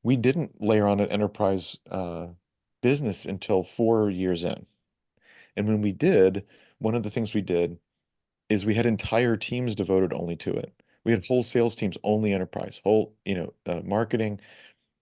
we didn't layer on an enterprise business until 4 years in. And when we did, one of the things we did is we had entire teams devoted only to it. We had whole sales teams only enterprise, whole, marketing.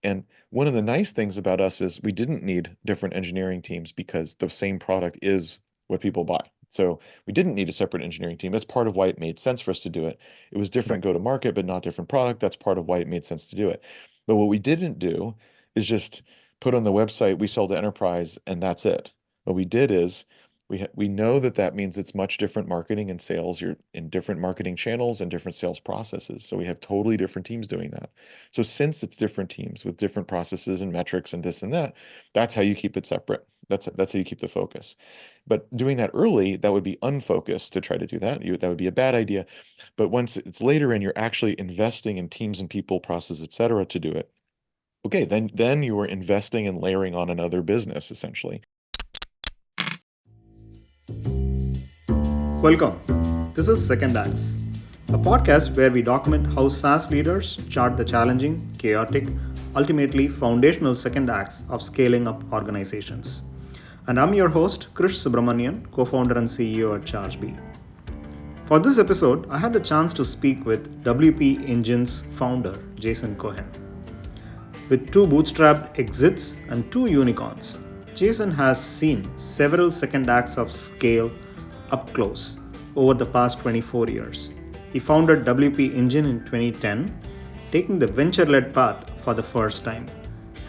And one of the nice things about us is we didn't need different engineering teams because the same product is what people buy. So we didn't need a separate engineering team. That's part of why it made sense for us to do it. It was Right. different go to market, but not different product. That's part of why it made sense to do it. But what we didn't do is just put on the website, we sell to enterprise, and that's it. What we did is we know that that means it's much different marketing and sales. You're in different marketing channels and different sales processes. So we have totally different teams doing that. So since it's different teams with different processes and metrics and this and that, that's how you keep it separate. That's how you keep the focus. But doing that early, that would be unfocused to try to do that. That would be a bad idea. But once it's later and you're actually investing in teams and people, process, et cetera, to do it, okay, then you are investing and layering on another business essentially. Welcome. This is Second Acts, a podcast where we document how SaaS leaders chart the challenging, chaotic, ultimately foundational second acts of scaling up organizations. And I'm your host, Krish Subramanian, co founder and CEO at ChargeBee. For this episode, I had the chance to speak with WP Engine's founder, Jason Cohen. With two bootstrapped exits and two unicorns, Jason has seen several second acts of scale up close over the past 24 years. He founded WP Engine in 2010, taking the venture led path for the first time,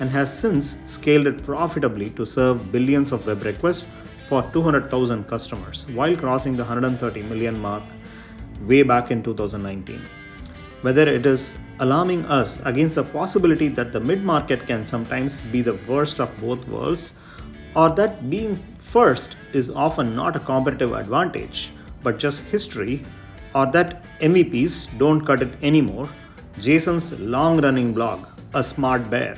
and has since scaled it profitably to serve billions of web requests for 200,000 customers while crossing the 130 million mark way back in 2019. Whether it is alarming us against the possibility that the mid market can sometimes be the worst of both worlds, or that being first is often not a competitive advantage but just history, or that MVPs don't cut it anymore, Jason's long running blog, A Smart Bear,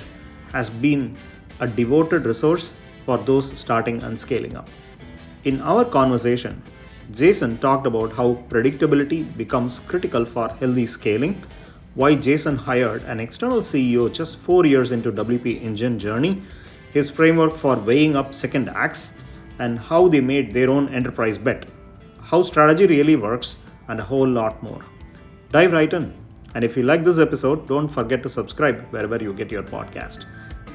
has been a devoted resource for those starting and scaling up. In our conversation, Jason talked about how predictability becomes critical for healthy scaling, why Jason hired an external CEO just 4 years into WP Engine journey, his framework for weighing up second acts, and how they made their own enterprise bet, how strategy really works, and a whole lot more. Dive right in. And if you like this episode, don't forget to subscribe wherever you get your podcast.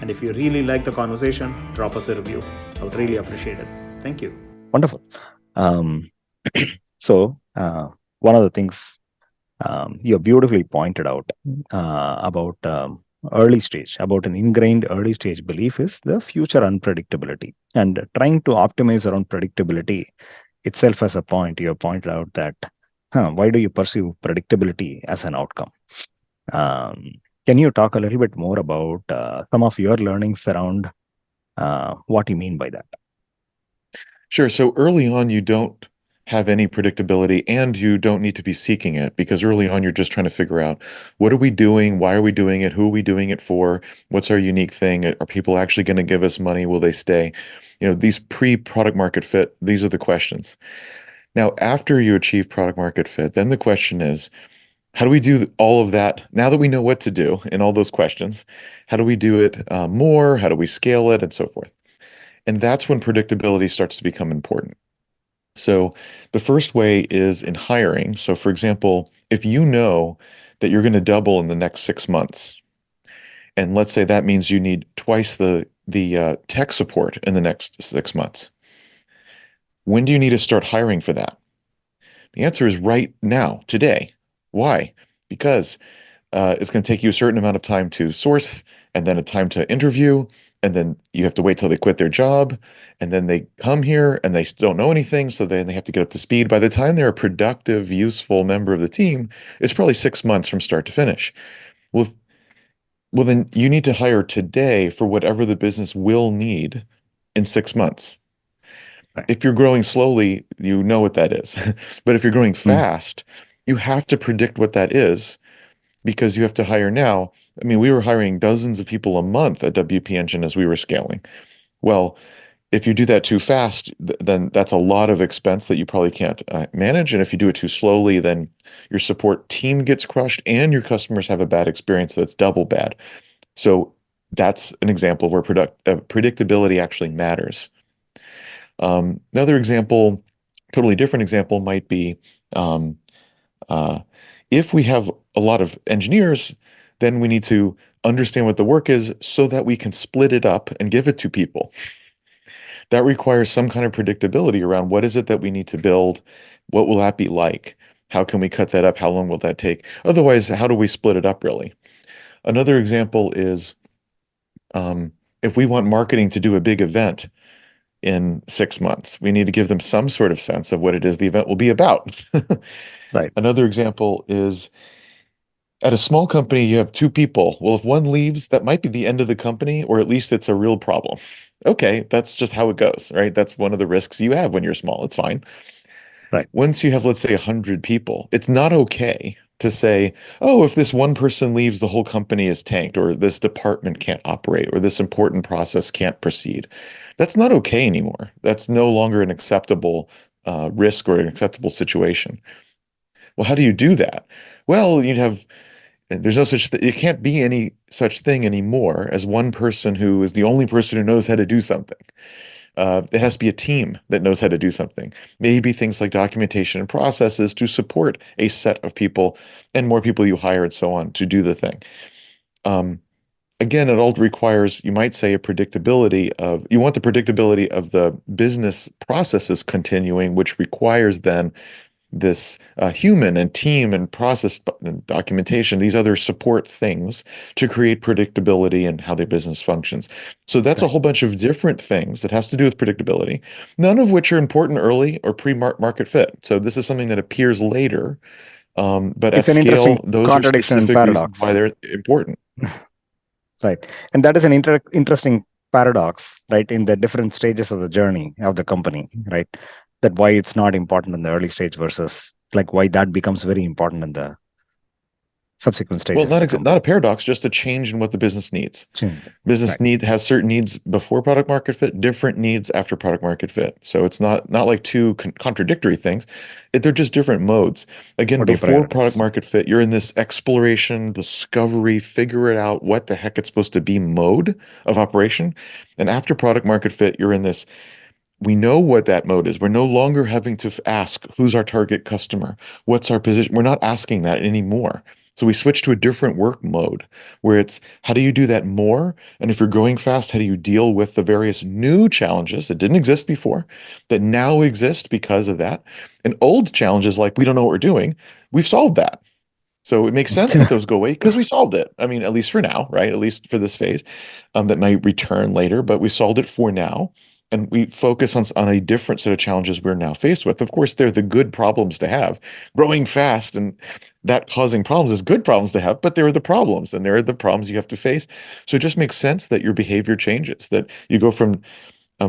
And if you really like the conversation, drop us a review. I would really appreciate it. Thank you. Wonderful. Um, so, one of the things you beautifully pointed out about early stage, about an ingrained early stage belief is the future unpredictability. And trying to optimize around predictability itself as a point, you have pointed out that, why do you pursue predictability as an outcome? Um, can you talk a little bit more about some of your learnings around what you mean by that? Sure. So early on, you don't have any predictability and you don't need to be seeking it because early on, you're just trying to figure out what are we doing? Why are we doing it? Who are we doing it for? What's our unique thing? Are people actually going to give us money? Will they stay? These pre-product market fit, these are the questions. Now, after you achieve product market fit, then the question is, how do we do all of that now that we know what to do in all those questions? How do we do it more? How do we scale it and so forth? And that's when predictability starts to become important. So the first way is in hiring. So for example, if you know that you're going to double in the next 6 months, and let's say that means you need twice the tech support in the next 6 months, when do you need to start hiring for that? The answer is right now, today. Why? Because it's going to take you a certain amount of time to source and then a time to interview. And then you have to wait till they quit their job. And then they come here and they still don't know anything. So then they have to get up to speed. By the time they're a productive, useful member of the team, it's probably 6 months from start to finish. Well, well, then you need to hire today for whatever the business will need in 6 months. Right. If you're growing slowly, you know what that is. But if you're growing Mm. fast, you have to predict what that is because you have to hire now. I mean, we were hiring dozens of people a month at WP Engine as we were scaling. Well, if you do that too fast, then that's a lot of expense that you probably can't manage. And if you do it too slowly, then your support team gets crushed and your customers have a bad experience that's double bad. So That's an example where predictability actually matters. Another example, totally different example, might be um, uh, if we have a lot of engineers, then we need to understand what the work is so that we can split it up and give it to people. That requires some kind of predictability around what is it that we need to build? What will that be like? How can we cut that up? How long will that take? Otherwise, how do we split it up really? Another example is um, if we want marketing to do a big event in 6 months, we need to give them some sort of sense of what it is the event will be about. Right. Another example is at a small company, you have two people. Well, if one leaves, that might be the end of the company, or at least it's a real problem. Okay, that's just how it goes, right? That's one of the risks you have when you're small. It's fine. Right. Once you have, let's say, 100 people, it's not okay to say, oh, if this one person leaves, the whole company is tanked, or this department can't operate, or this important process can't proceed. That's not okay anymore. That's no longer an acceptable risk or an acceptable situation. Well, how do you do that? Well, you'd have there's no such it can't be any such thing anymore as one person who is the only person who knows how to do something. It has to be a team that knows how to do something. Maybe things like documentation and processes to support a set of people and more people you hire and so on to do the thing. Um, Again, it all requires, you might say, you want the predictability of the business processes continuing, which requires then this human and team and process and documentation, these other support things to create predictability in how their business functions. So that's a Right. whole bunch of different things that has to do with predictability, none of which are important early or pre-market fit. So this is something that appears later, but at It's an scale, interesting those are contradiction and specific reasons why paradox. they're important. Right. And that is an interesting paradox, right, in the different stages of the journey of the company, right? That why it's not important in the early stage versus like why that becomes very important in the subsequent Well, stages of the not a company. paradox, just a change in what the business needs. Change. Business Right. need has certain needs before product market fit, different needs after product market fit. So it's not like two contradictory things. They're just different modes. Again, What do you before product prioritize? market fit, you're in this exploration, discovery, figure it out what the heck it's supposed to be mode of operation. And after product market fit, you're in this we know what that mode is. We're no longer having to ask who's our target customer, what's our position. We're not asking that anymore. So we switch to a different work mode where it's how do you do that more? And if you're growing fast, how do you deal with the various new challenges that didn't exist before that now exist because of that? And old challenges like we don't know what we're doing, we've solved that. So it makes sense that those go away because we solved it. I mean, at least for now, right? At least for this phase, that might return later, but we solved it for now. And we focus on a different set of challenges we're now faced with. Of course, they're the good problems to have. Growing fast and that causing problems is good problems to have, but there are the problems and there are the problems you have to face. So it just makes sense that your behavior changes, that you go from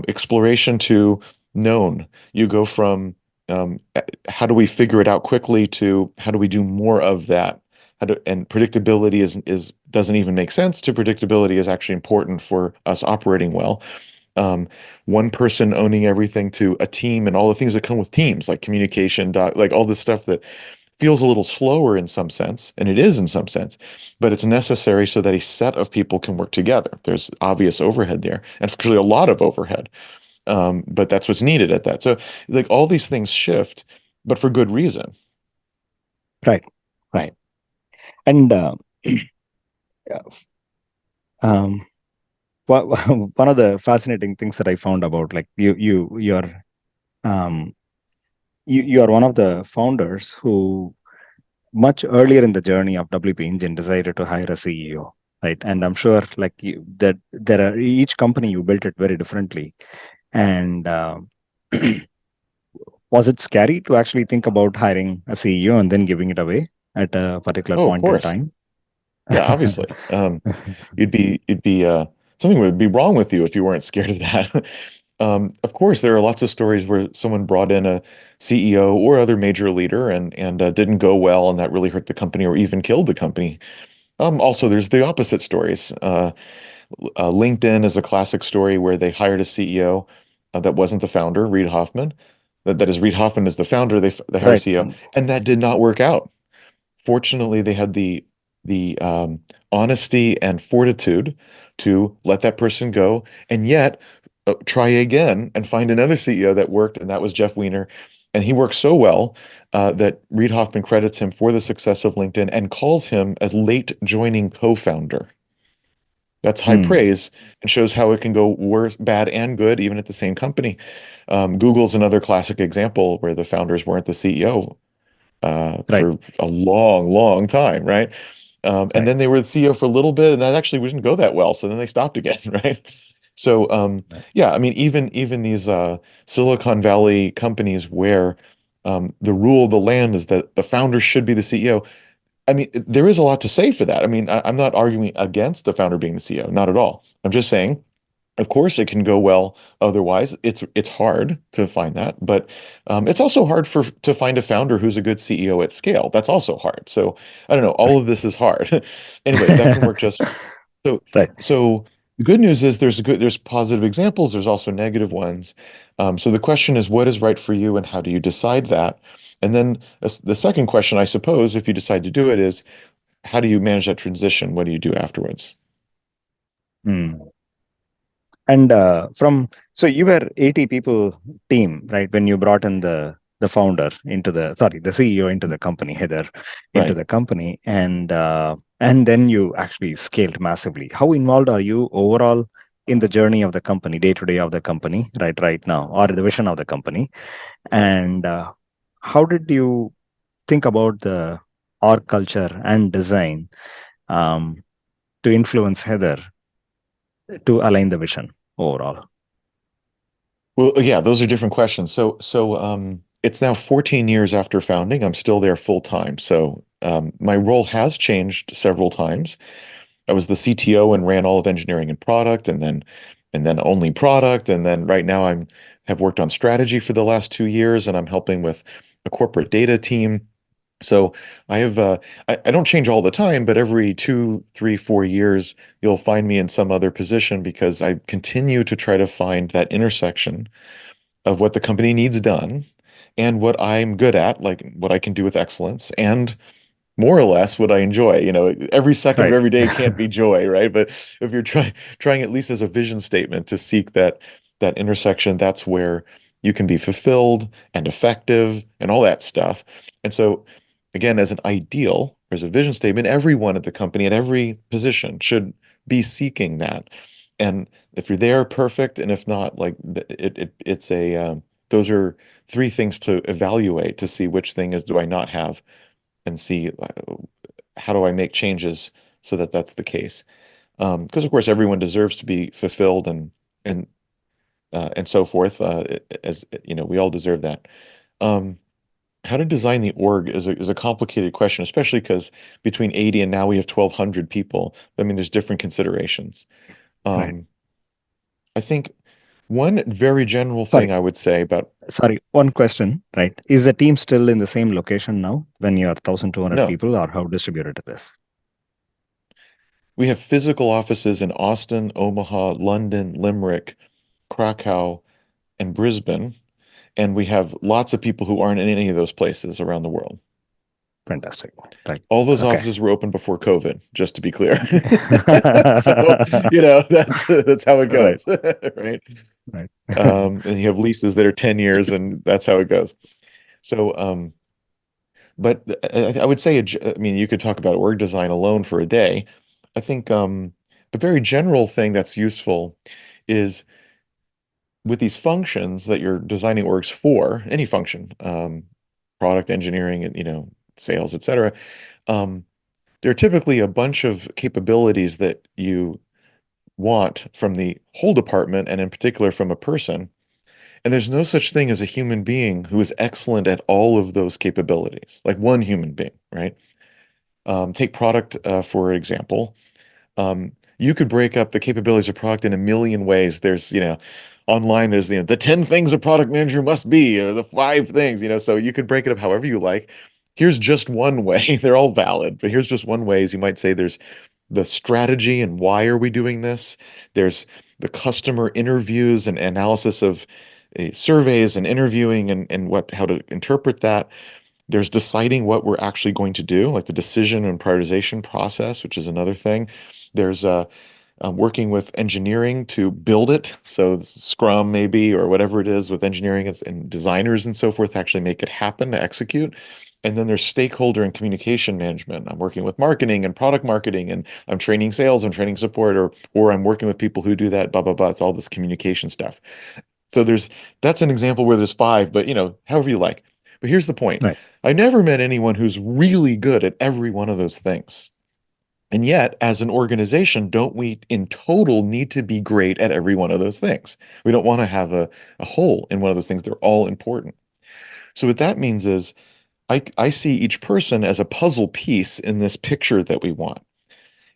exploration to known. You go from how do we figure it out quickly to how do we do more of that? And predictability is doesn't even make sense to predictability is actually important for us operating well. Um, One person owning everything to a team and all the things that come with teams, like communication, like all this stuff that feels a little slower in some sense, and it is in some sense, but it's necessary so that a set of people can work together. There's obvious overhead there, and actually a lot of overhead, but that's what's needed at that. So, like all these things shift, but for good reason. Right. Right. And um, one of the fascinating things that I found about like um, you are one of the founders who much earlier in the journey of WP Engine decided to hire a CEO, right? And I'm sure like that there are each company you built it very differently. And was it scary to actually think about hiring a CEO and then giving it away at a particular Oh, of point in course. time? Yeah, obviously. You'd be something would be wrong with you if you weren't scared of that. Of course, there are lots of stories where someone brought in a CEO or other major leader and didn't go well, and that really hurt the company or even killed the company. Also, there's the opposite stories. LinkedIn is a classic story where they hired a CEO that wasn't the founder, Reid Hoffman. That is, Reid Hoffman is the founder. They hired a Right. CEO, and that did not work out. Fortunately, they had the honesty and fortitude to let that person go, and yet try again and find another CEO that worked, and that was Jeff Weiner. And he worked so well that Reid Hoffman credits him for the success of LinkedIn and calls him a late joining co-founder. That's high Hmm. praise and shows how it can go worse, bad and good, even at the same company. Google's another classic example where the founders weren't the CEO Right. for a long, long time, right? And Right. then they were the CEO for a little bit, and that actually didn't go that well. So then they stopped again, right? So Right. yeah, I mean, even these Silicon Valley companies where the rule of the land is that the founder should be the CEO. I mean, there is a lot to say for that. I mean, I'm not arguing against the founder being the CEO, not at all. I'm just saying, of course, it can go well otherwise. It's hard to find that, but it's also hard to find a founder who's a good CEO at scale. That's also hard. So I don't know. All of this is hard. Anyway, that can work just fine. So Right. so the good news is there's positive examples. There's also negative ones. So the question is, what is right for you, and how do you decide that? And then the second question, I suppose, if you decide to do it, is how do you manage that transition? What do you do afterwards? Hmm. And from so you were 80 people team, right? When you brought in the founder into the sorry, the CEO into the company, Heather into Right. the company, and then you actually scaled massively. How involved are you overall in the journey of the company, day to day of the company, right now, or the vision of the company? And how did you think about the org culture and design um, to influence Heather to align the vision overall? Well, yeah, those are different questions. So it's now 14 years after founding. I'm still there full time. So my role has changed several times. I was the CTO and ran all of engineering and product, and then only product, and then right now I'm have worked on strategy for the last 2 years, and I'm helping with a corporate data team. So I have I don't change all the time, but every 2, 3, 4 years, you'll find me in some other position because I continue to try to find that intersection of what the company needs done and what I'm good at, like what I can do with excellence, and more or less what I enjoy. Every second of Right. every day can't be joy, right? But if you're trying at least as a vision statement to seek that intersection, that's where you can be fulfilled and effective and all that stuff. And so, again, as an ideal, as a vision statement, everyone at the company at every position should be seeking that. And if you're there, perfect. And if not, like it's a those are three things to evaluate to see which thing is do I not have and see how do I make changes so that that's the case. Because of course everyone deserves to be fulfilled and so forth. As you know, we all deserve that. Um, how to design the org is a complicated question, especially because between 80 and now we have 1,200 people. I mean, there's different considerations. Right. Um, I think one very general Sorry. thing I would say about Sorry. One question. Right. Is the team still in the same location now when you're 1,200 no, people, or how distributed it is? we have physical offices in Austin, Omaha, London, Limerick, Krakow, and Brisbane. And we have lots of people who aren't in any of those places around the world. Fantastic. Right. All those Okay. offices were open before COVID, just to be clear. So, that's how it Right. goes, right? Right. And you have leases that are 10 years, and that's how it goes. So, but I would say, I mean, you could talk about org design alone for a day. I think a very general thing that's useful is with these functions that you're designing orgs for, any function, product engineering and sales, etc. Um, there are typically a bunch of capabilities that you want from the whole department, and in particular from a person. And there's no such thing as a human being who is excellent at all of those capabilities, like one human being, right? Take product for example. You could break up the capabilities of product in a million ways. Online, there's, the 10 things a product manager must be, or the 5 things, so you could break it up however you like. Here's just one way. They're all valid, but here's just one way. Is you might say there's the strategy and why are we doing this? There's the customer interviews and analysis of surveys and interviewing and how to interpret that. There's deciding what we're actually going to do, like the decision and prioritization process, which is another thing. There's working with engineering to build it. So Scrum maybe, or whatever it is with engineering and designers and so forth to actually make it happen, to execute. And then there's stakeholder and communication management. I'm working with marketing and product marketing, and I'm training sales, I'm training support, or I'm working with people who do that, blah, blah, blah. It's all this communication stuff. So that's an example where there's five, but however you like. But here's the point. Right. I never met anyone who's really good at every one of those things. And yet, as an organization, don't we in total need to be great at every one of those things? We don't want to have a hole in one of those things. They're all important. So what that means is I see each person as a puzzle piece in this picture that we want.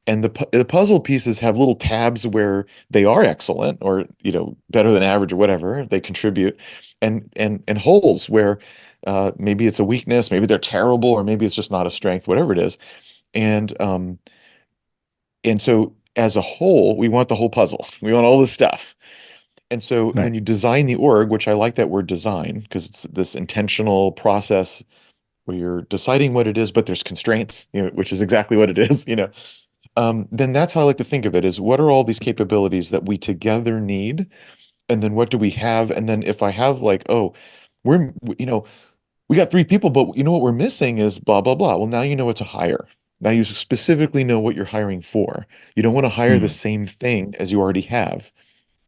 And the puzzle pieces have little tabs where they are excellent or better than average or whatever they contribute, and holes where maybe it's a weakness, maybe they're terrible, or maybe it's just not a strength, whatever it is. And so as a whole, we want the whole puzzle. We want all this stuff. And so Right. when you design the org, which I like that word design because it's this intentional process where you're deciding what it is, but there's constraints, which is exactly what it is. Then that's how I like to think of it is what are all these capabilities that we together need? And then what do we have? And then if I have like, oh, we're, we got three people, but you know what we're missing is blah, blah, blah. Well, now you know what to hire. Now you specifically know what you're hiring for. You don't want to hire the Mm. same thing as you already have.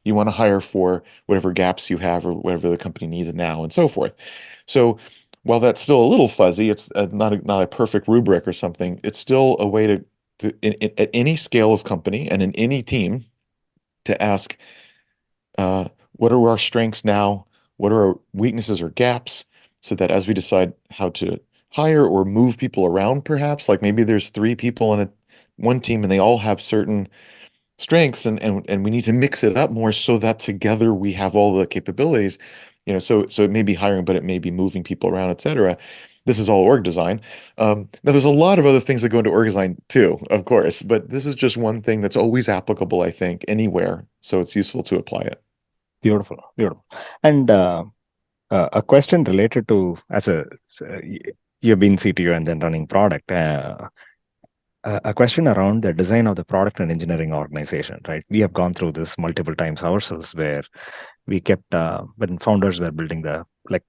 You want to hire for whatever gaps you have or whatever the company needs now and so forth. So while that's still a little fuzzy, it's not a perfect rubric or something. It's still a way at any scale of company and in any team to ask, what are our strengths now? What are our weaknesses or gaps? So that as we decide how to hire or move people around, perhaps, like maybe there's three people in one team and they all have certain strengths and we need to mix it up more so that together we have all the capabilities. So it may be hiring, but it may be moving people around, etc. This is all org design. Now there's a lot of other things that go into org design too, of course, but this is just one thing that's always applicable, I think, anywhere. So it's useful to apply it. Beautiful, beautiful. And a question related to you've been CTO and then running product. A question around the design of the product and engineering organization, right? We have gone through this multiple times ourselves, where we kept when founders were building like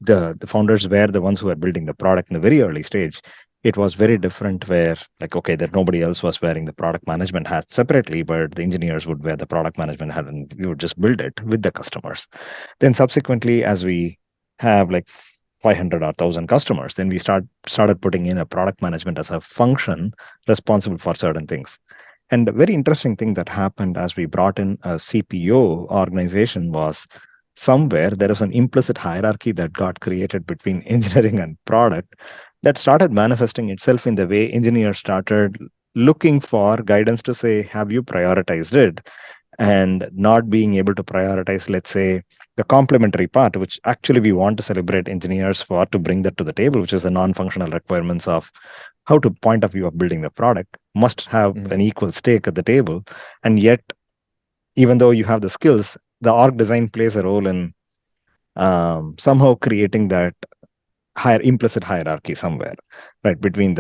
the founders were the ones who were building the product in the very early stage. It was very different where like, okay, that nobody else was wearing the product management hat separately, but the engineers would wear the product management hat and we would just build it with the customers. Then subsequently, as we have like 500 or 1,000 customers, then we started putting in a product management as a function responsible for certain things. And a very interesting thing that happened as we brought in a CPO organization was somewhere there is an implicit hierarchy that got created between engineering and product that started manifesting itself in the way engineers started looking for guidance to say, have you prioritized it? And not being able to prioritize, let's say, the complementary part, which actually we want to celebrate engineers for to bring that to the table, which is the non-functional requirements of how to point of view of building the product must have Mhm. an equal stake at the table. And yet, even though you have the skills, the org design plays a role in somehow creating that higher implicit hierarchy somewhere, right? Between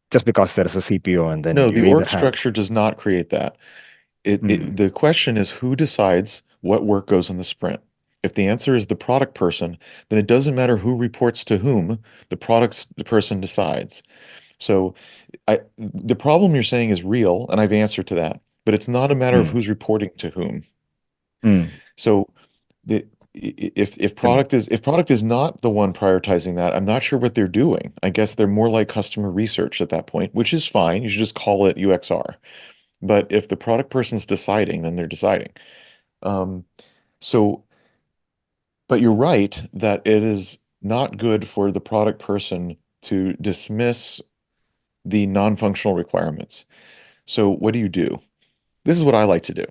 just because there is a CPO and then No, the you either org have. structure does not create that. Mm, The question is who decides what work goes in the sprint? If the answer is the product person, then it doesn't matter who reports to whom, the person decides. So the problem you're saying is real, and I've answered to that, but it's not a matter of mm, who's reporting to whom. mm. So the Then, if product is not the one prioritizing that, I'm not sure what they're doing. I guess they're more like customer research at that point, which is fine. You should just call it UXR. But if the product person's deciding, then they're deciding. Um, so, but you're right that it is not good for the product person to dismiss the non-functional requirements. So what do you do? This is what I like to do.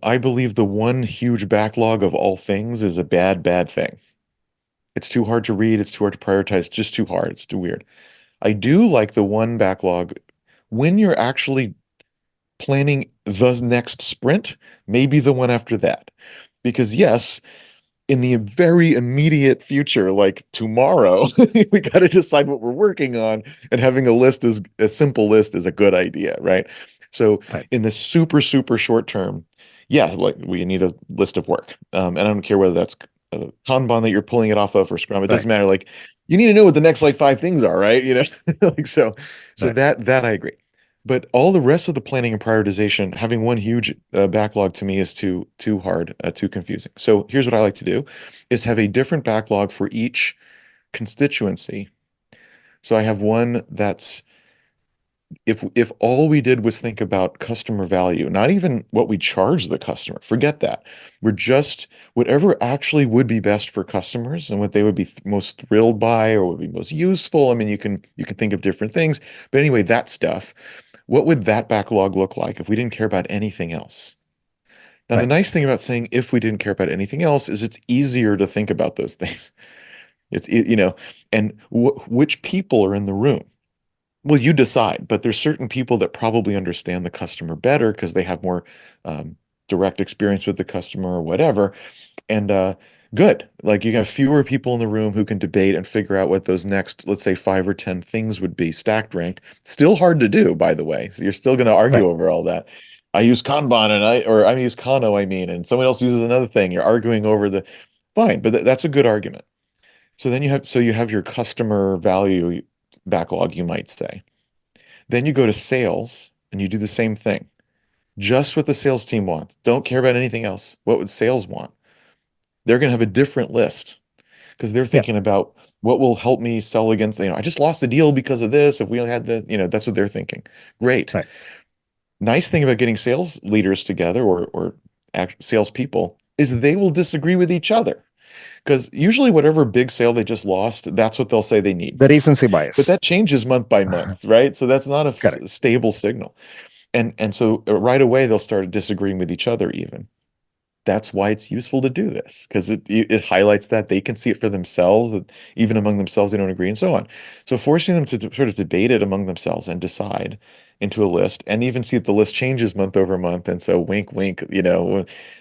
I believe the one huge backlog of all things is a bad, bad thing. It's too hard to read. It's too hard to prioritize. Just too hard. It's too weird. I do like the one backlog when you're actually planning the next sprint, maybe the one after that. Because yes, in the very immediate future, like tomorrow, we got to decide what we're working on, and having a simple list is a good idea, right? So Right. in the super, super short term, yeah, like we need a list of work. And I don't care whether that's a Kanban that you're pulling it off of or Scrum. It doesn't Right. matter. Like you need to know what the next like five things are, right? Like so Right. that I agree. But all the rest of the planning and prioritization, having one huge backlog to me is too hard, too confusing. So here's what I like to do is have a different backlog for each constituency. So I have one that's if all we did was think about customer value, not even what we charge the customer, forget that. We're just whatever actually would be best for customers and what they would be most thrilled by or would be most useful. I mean, you can think of different things, but anyway, that stuff. What would that backlog look like if we didn't care about anything else? Now, the Right. nice thing about saying if we didn't care about anything else is it's easier to think about those things. And which people are in the room. Well, you decide, but there's certain people that probably understand the customer better because they have more direct experience with the customer or whatever. And good. Like you have fewer people in the room who can debate and figure out what those next, let's say, 5 or 10 things would be stacked ranked. Still hard to do, by the way. So you're still going to argue Right. over all that. I use Kanban or I use Kano, I mean, and someone else uses another thing. You're arguing over the fine, but that's a good argument. So you have your customer value backlog, you might say. Then you go to sales and you do the same thing. Just what the sales team wants. Don't care about anything else. What would sales want? They're going to have a different list because they're Yeah. thinking about what will help me sell against, I just lost the deal because of this. If we had that's what they're thinking. Great. Right. Nice thing about getting sales leaders together or salespeople is they will disagree with each other because usually whatever big sale they just lost, that's what they'll say they need. The recency But bias. that changes month by month, right? So that's not a Correct. stable signal. And so right away they'll start disagreeing with each other even. That's why it's useful to do this because it highlights that they can see it for themselves, that even among themselves they don't agree and so on. So forcing them to sort of debate it among themselves and decide into a list and even see that the list changes month over month. And so wink, wink,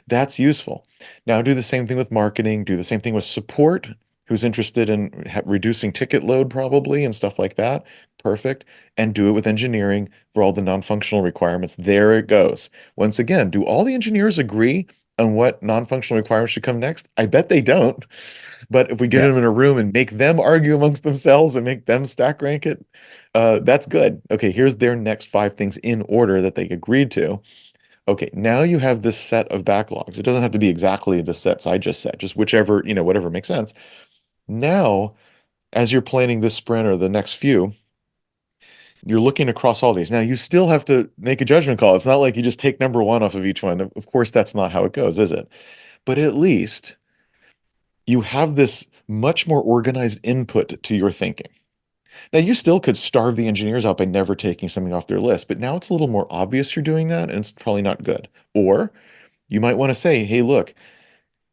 that's useful. Now do the same thing with marketing, do the same thing with support, who's interested in reducing ticket load probably and stuff like that. Perfect. And do it with engineering for all the non-functional requirements. There it goes. Once again, do all the engineers agree on what non-functional requirements should come next? I bet they don't. But if we get Yeah. them in a room and make them argue amongst themselves and make them stack rank it, that's good. Okay, here's their next five things in order that they agreed to. Okay, now you have this set of backlogs. It doesn't have to be exactly the sets I just said, just whichever, whatever makes sense. Now, as you're planning this sprint or the next few, you're looking across all these. Now, you still have to make a judgment call. It's not like you just take number one off of each one. Of course, that's not how it goes, is it? But at least you have this much more organized input to your thinking. Now, you still could starve the engineers out by never taking something off their list, but now it's a little more obvious you're doing that, and it's probably not good. Or you might want to say, hey, look,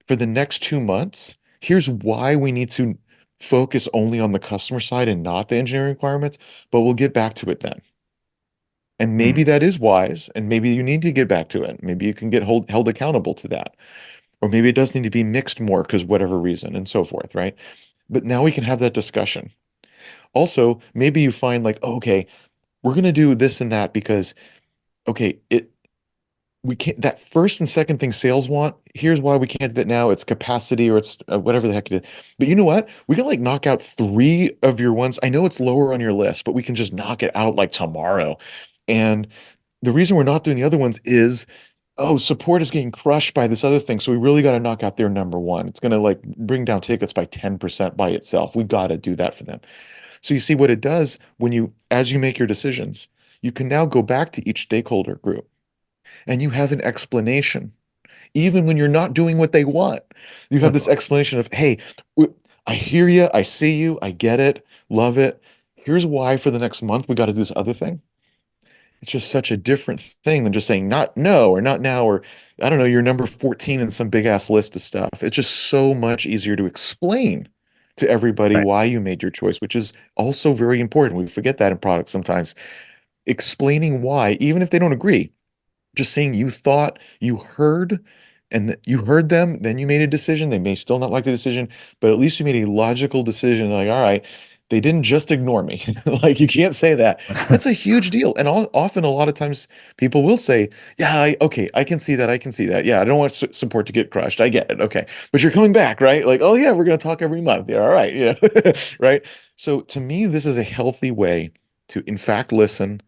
for the next 2 months, here's why we need to focus only on the customer side and not the engineering requirements, but we'll get back to it then. And maybe Mm. that is wise, and maybe you need to get back to it. Maybe you can get held accountable to that. Or maybe it does need to be mixed more because whatever reason and so forth, right? But now we can have that discussion. Also, maybe you find like, oh, okay, we're going to do this and that because, okay, we can't, that first and second thing sales want, here's why we can't do that now. It's capacity or it's whatever the heck it is. But you know what? We can like knock out three of your ones. I know it's lower on your list, but we can just knock it out like tomorrow. And the reason we're not doing the other ones is, oh, support is getting crushed by this other thing. So we really got to knock out their number one. It's going to like bring down tickets by 10% by itself. We got to do that for them. So you see what it does as you make your decisions, you can now go back to each stakeholder group and you have an explanation. Even when you're not doing what they want, you have this Mhm. explanation of, hey, I hear you, I see you, I get it, love it. Here's why for the next month we got to do this other thing. It's just such a different thing than just saying not no or not now or I don't know, you're number 14 in some big ass list of stuff. It's just so much easier to explain to everybody Right. why you made your choice, which is also very important. We forget that in products sometimes. Explaining why, even if they don't agree, just saying you thought you heard and that you heard them, then you made a decision. They may still not like the decision, but at least you made a logical decision. Like, all right, They didn't just ignore me. Like you can't say that. That's a huge deal. And often a lot of times people will say, "Yeah, okay, I can see that. I can see that. Yeah, I don't want support to get crushed. I get it. Okay. But you're coming back, right? Like, oh yeah, we're going to talk every month. Yeah, all right, right? So to me, this is a healthy way to in fact listen.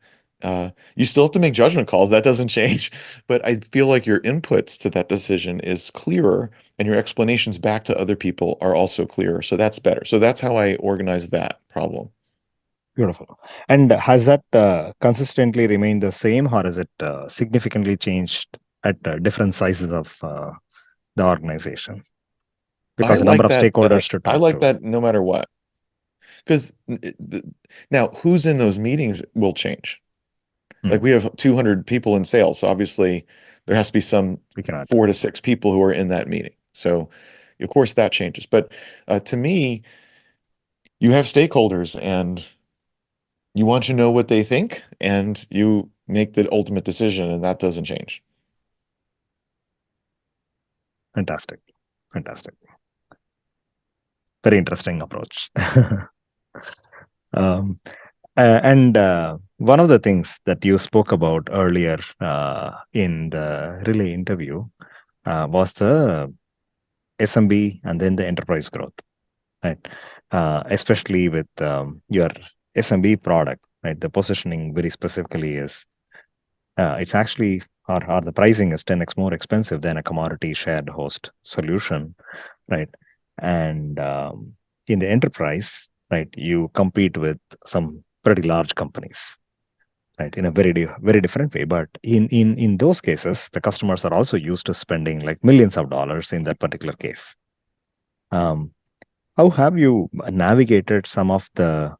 You still have to make judgment calls. That doesn't change. But I feel like your inputs to that decision is clearer and your explanations back to other people are also clearer. So that's better. So that's how I organize that problem. Beautiful. And has that consistently remained the same, or has it significantly changed at different sizes of the organization? I Because the number like of that. stakeholders to I talk like to. that no matter what. Because now who's in those meetings will change. Like Hmm. we have 200 people in sales. So obviously there has to be some We cannot. 4 to 6 people who are in that meeting. So of course that changes. But to me, you have stakeholders and you want to know what they think and you make the ultimate decision and that doesn't change. Fantastic. Fantastic. Very interesting approach. um, and one of the things that you spoke about earlier in the relay interview was the SMB and then the enterprise growth, right? Especially with your SMB product, right? The positioning very specifically is it's actually, or the pricing is 10x more expensive than a commodity shared host solution, right? And in the enterprise, right, you compete with some pretty large companies, right, in a very different way. But in those cases, the customers are also used to spending like millions of dollars in that particular case. Um, how have you navigated some of the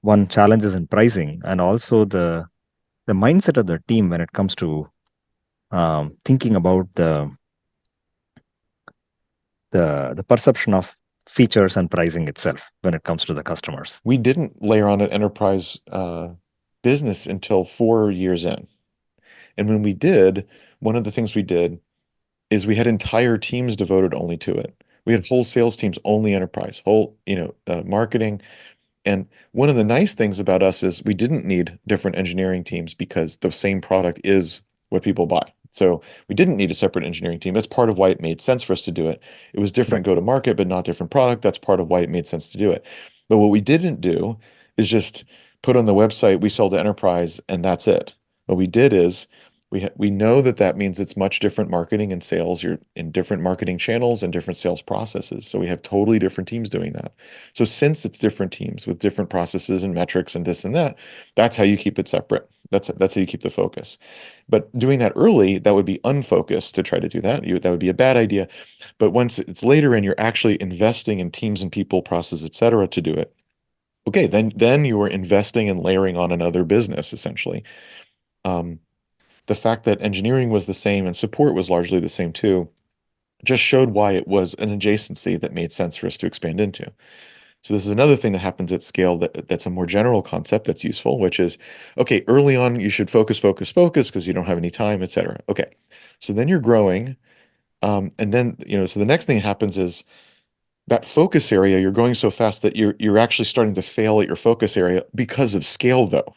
one challenges in pricing and also the mindset of the team when it comes to thinking about the perception of features and pricing itself when it comes to the customers? We didn't layer on an enterprise business until 4 years in. And when we did, one of the things we did is we had entire teams devoted only to it. We had whole sales teams only enterprise, whole, marketing. And one of the nice things about us is we didn't need different engineering teams because the same product is what people buy. So we didn't need a separate engineering team. That's part of why it made sense for us to do it. It was different Right. go to market, but not different product. That's part of why it made sense to do it. But what we didn't do is just put on the website, we sell to enterprise, and that's it. What we did is we know that that means it's much different marketing and sales. You're in different marketing channels and different sales processes. So we have totally different teams doing that. So since it's different teams with different processes and metrics and this and that, that's how you keep it separate. That's how you keep the focus. But doing that early, that would be unfocused to try to do that. That would be a bad idea. But once it's later and you're actually investing in teams and people, process, et cetera, to do it, okay, then you are investing and layering on another business essentially. Um, the fact that engineering was the same and support was largely the same too, just showed why it was an adjacency that made sense for us to expand into. So this is another thing that happens at scale that's a more general concept that's useful, which is, okay, early on you should focus, focus, focus because you don't have any time, et cetera. Okay. So then you're growing. And then, so the next thing that happens is that focus area, you're going so fast that you're actually starting to fail at your focus area because of scale, though.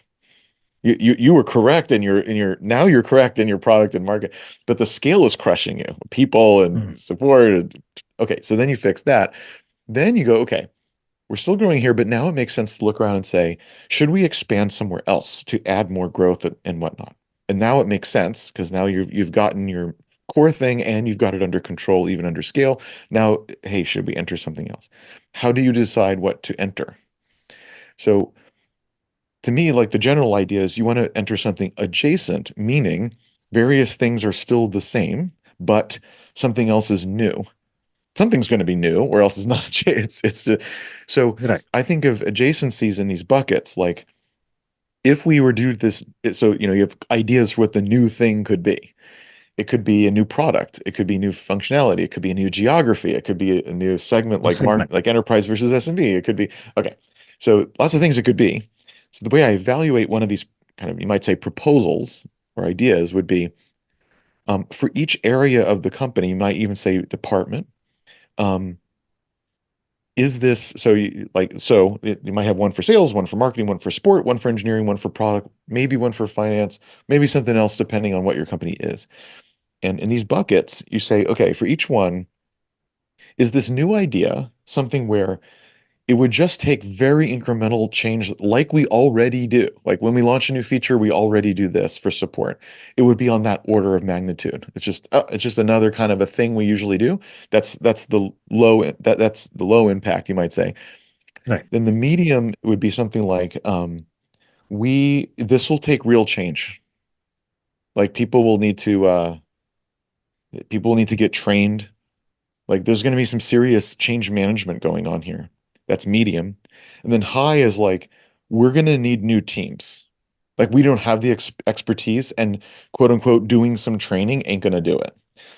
You were correct in your now you're correct in your product and market, but the scale is crushing you, people Mhm. and support. Okay, so then you fix that. Then you go, okay, we're still growing here, but now it makes sense to look around and say, should we expand somewhere else to add more growth and whatnot? And now it makes sense because now you've gotten your core thing and you've got it under control, even under scale. Now, hey, should we enter something else? How do you decide what to enter? So to me, like the general idea is you want to enter something adjacent, meaning various things are still the same, but something else is new. Something's going to be new, or else it's not. It's just, so Right. I think of adjacencies in these buckets. Like if we were to do this, so you have ideas for what the new thing could be. It could be a new product. It could be new functionality. It could be a new geography. It could be a new segment New like segment. like enterprise versus SMB. It could be okay. So lots of things it could be. So the way I evaluate one of these kind of, you might say, proposals or ideas would be for each area of the company, you might even say department. Um, is this so you might have one for sales, one for marketing, one for sport, one for engineering, one for product, maybe one for finance, maybe something else depending on what your company is. And in these buckets, you say, okay, for each one, is this new idea something where it would just take very incremental change like we already do. Like when we launch a new feature, we already do this for support. It would be on that order of magnitude. It's just another kind of a thing we usually do. That's the low impact, you might say. Right. Then the medium would be something like we this will take real change. Like people will need to get trained. Like there's going to be some serious change management going on here. That's medium. And then high is like, we're going to need new teams. Like we don't have the expertise and quote unquote doing some training ain't going to do it.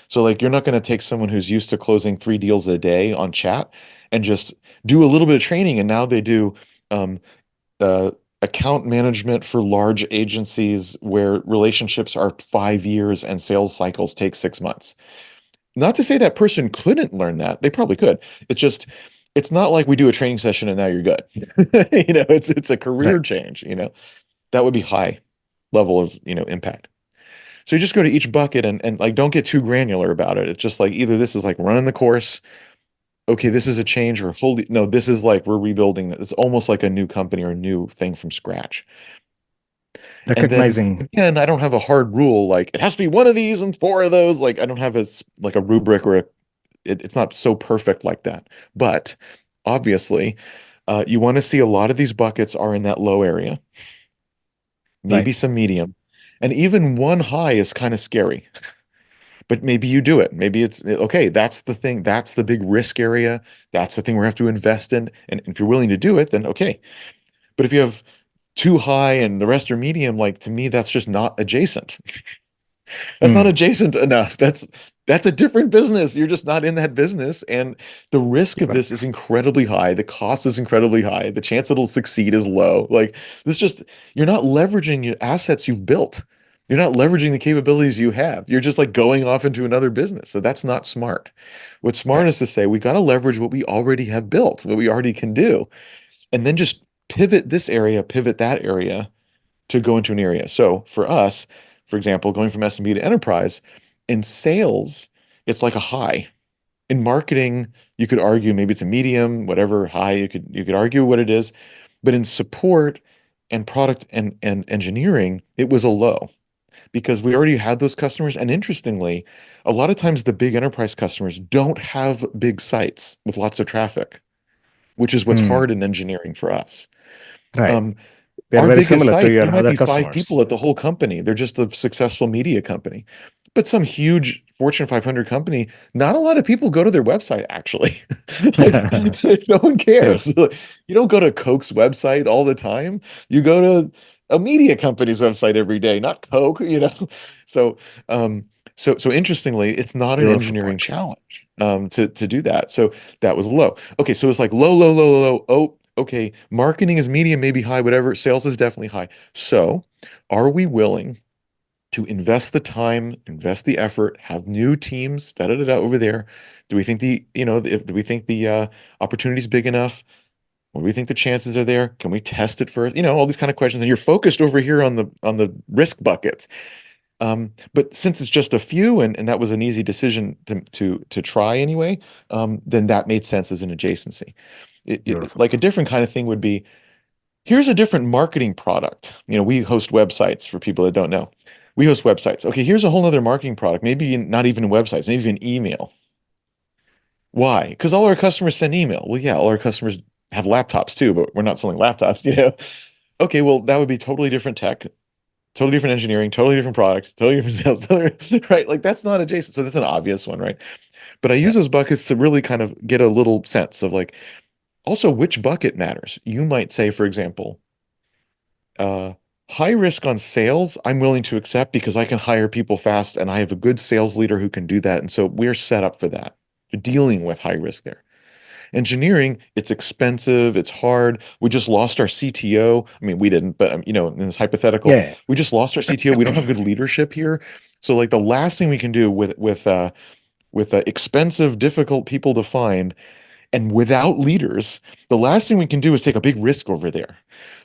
So like you're not going to take someone who's used to closing 3 deals a day on chat and just do a little bit of training and now they do um, uh, account management for large agencies where relationships are 5 years and sales cycles take 6 months. Not to say that person couldn't learn that. They probably could. It's just, it's not like we do a training session and now you're good. It's a career Right. change. That would be high level of, impact. So you just go to each bucket and like don't get too granular about it. It's just like either this is like running the course, okay, this is a change, or holy no, this is like we're rebuilding. It's almost like a new company or a new thing from scratch. And then Recognizing. again, I don't have a hard rule like it has to be one of these and four of those. Like I don't have like a rubric or it's not so perfect like that. But obviously, you want to see a lot of these buckets are in that low area, Right. maybe some medium, and even one high is kind of scary. But maybe you do it. Maybe it's okay. That's the thing. That's the big risk area. That's the thing we have to invest in. And if you're willing to do it, then okay. But if you have too high and the rest are medium, like to me, that's just not adjacent. That's not Mm. adjacent enough. That's a different business. You're just not in that business. And the risk of Right. this is incredibly high. The cost is incredibly high. The chance it'll succeed is low. Like this just you're not leveraging your assets you've built. You're not leveraging the capabilities you have. You're just like going off into another business. So that's not smart. What's smart Right. is to say we got to leverage what we already have built, what we already can do, and then just pivot this area, pivot that area to go into an area. So for us, for example, going from SMB to enterprise, in sales, it's like a high. In marketing, you could argue maybe it's a medium, whatever high you could argue what it is. But in support and product and engineering, it was a low because we already had those customers. And interestingly, a lot of times the big enterprise customers don't have big sites with lots of traffic, which is what's Mm. hard in engineering for us. Right. Um, They're our very biggest similar to sites, your they might other be five customers. people at the whole company. They're just a successful media company. But some huge Fortune 500 company, not a lot of people go to their website actually. Like no one True. cares. You don't go to Coke's website all the time. You go to a media company's website every day, not Coke. So um so interestingly, it's not an Beautiful engineering point. challenge to do that. So that was low. Okay, so it's like low, low, low, low, low. Oh, okay, marketing is medium, maybe high, whatever. Sales is definitely high. So, are we willing to invest the time, invest the effort, have new teams, da da da da over there? Do we think do we think the opportunity is big enough? What do we think the chances are there? Can we test it first? All these kind of questions. And you're focused over here on the risk buckets. But since it's just a few, and that was an easy decision to try anyway, then that made sense as an adjacency. Beautiful. Like a different kind of thing would be here's a different marketing product. We host websites for people that don't know. We host websites. Okay, here's a whole other marketing product. Maybe not even websites, maybe even email. Why? Because all our customers send email. Well, yeah, all our customers have laptops too, but we're not selling laptops. Okay, well, that would be totally different tech, totally different engineering, totally different product, totally different sales, right? Like that's not adjacent. So that's an obvious one, right? But I use Yeah. those buckets to really kind of get a little sense of like also which bucket matters. You might say, for example, uh, high risk on sales, I'm willing to accept because I can hire people fast and I have a good sales leader who can do that. And so we're set up for that. Dealing with high risk there. Engineering, it's expensive, it's hard. We just lost our CTO. I mean, we didn't, but in this hypothetical, Yeah. we just lost our CTO. We don't have good leadership here. So like the last thing we can do with expensive, difficult people to find And without leaders, the last thing we can do is take a big risk over there.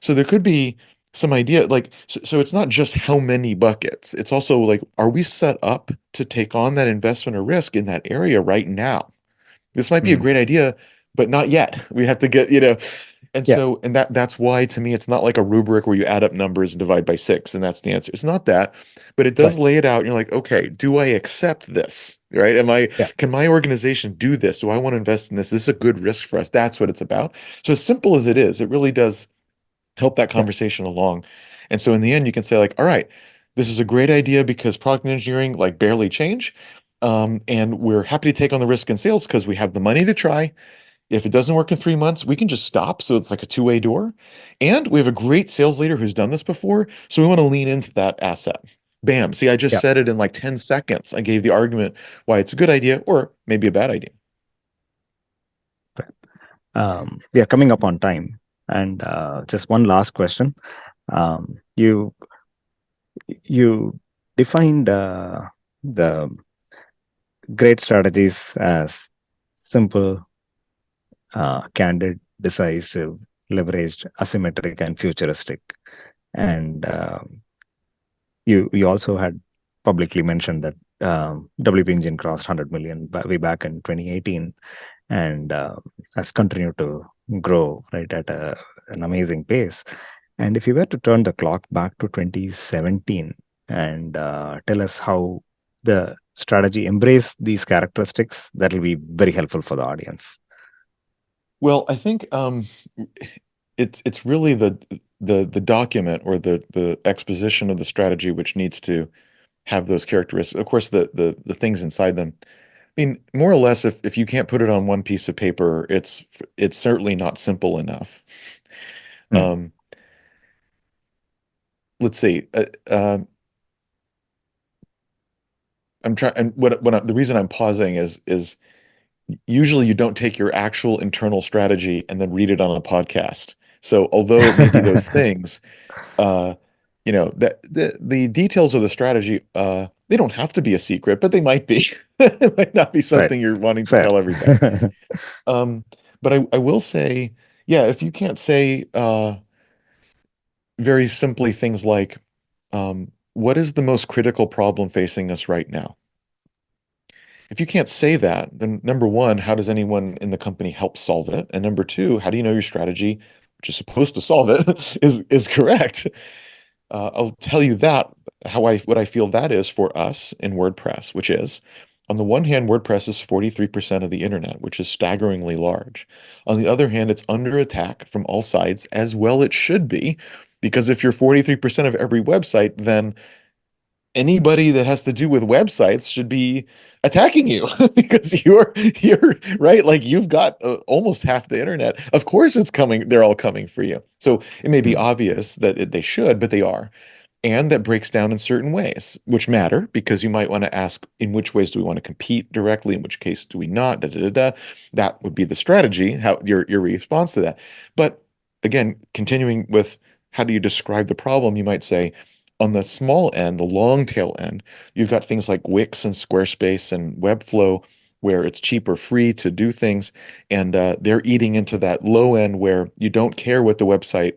So there could be some idea like so it's not just how many buckets. It's also like, are we set up to take on that investment or risk in that area right now? This might be a Mm. great idea, but not yet. We have to get, and Yeah. so, and that's why to me, it's not like a rubric where you add up numbers and divide by six, and that's the answer. It's not that, but it does Right. lay it out. And you're like, okay, do I accept this? Right? Yeah. Can my organization do this? Do I want to invest in this? Is this a good risk for us? That's what it's about. So as simple as it is, it really does help that Yeah. conversation along. And so in the end, you can say like, all right, this is a great idea because product and engineering like barely change. And we're happy to take on the risk in sales because we have the money to try. If it doesn't work in 3 months, we can just stop. So it's like a two-way door. And we have a great sales leader who's done this before. So we want to lean into that asset. Bam. See, I just Yeah. said it in like 10 seconds. I gave the argument why it's a good idea or maybe a bad idea. We are coming up on time, and just one last question. You defined the great strategies as simple, candid, decisive, leveraged, asymmetric, and futuristic. And you also had publicly mentioned that WP Engine crossed 100 million way back in 2018, and has continued to grow right at an amazing pace. And if you were to turn the clock back to 2017 and tell us how the strategy embraced these characteristics, that will be very helpful for the audience. Well, I think it's really the document or the exposition of the strategy which needs to have those characteristics. Of course, the things inside them. I mean, more or less, if you can't put it on one piece of paper, it's certainly not simple enough. Mm. Um, let's see. I'm trying, and the reason I'm pausing is usually you don't take your actual internal strategy and then read it on a podcast. So although it may be those things, uh, that the details of the strategy, they don't have to be a secret, but they might be. It might not be Right. something you're wanting to Fair. tell everybody. Um, but I will say, yeah, if you can't say very simply things like, what is the most critical problem facing us right now? If you can't say that, then number one, how does anyone in the company help solve it? And number two, how do you know your strategy, which is supposed to solve it, is correct? I'll tell you that what I feel that is for us in WordPress, which is on the one hand, WordPress is 43% of the internet, which is staggeringly large. On the other hand, it's under attack from all sides, as well it should be, because if you're 43% of every website, then anybody that has to do with websites should be attacking you because you're right, like you've got almost half the internet. Of course it's coming, they're all coming for you. So it may be Mm. obvious that they should, but they are. And that breaks down in certain ways, which matter because you might want to ask, in which ways do we want to compete directly? In which case do we not? Da, da, da, da. That would be the strategy, how your response to that. But again, continuing with how do you describe the problem, you might say, on the small end, the long tail end, you've got things like Wix and Squarespace and Webflow, where it's cheap or free to do things. And they're eating into that low end where you don't care what the website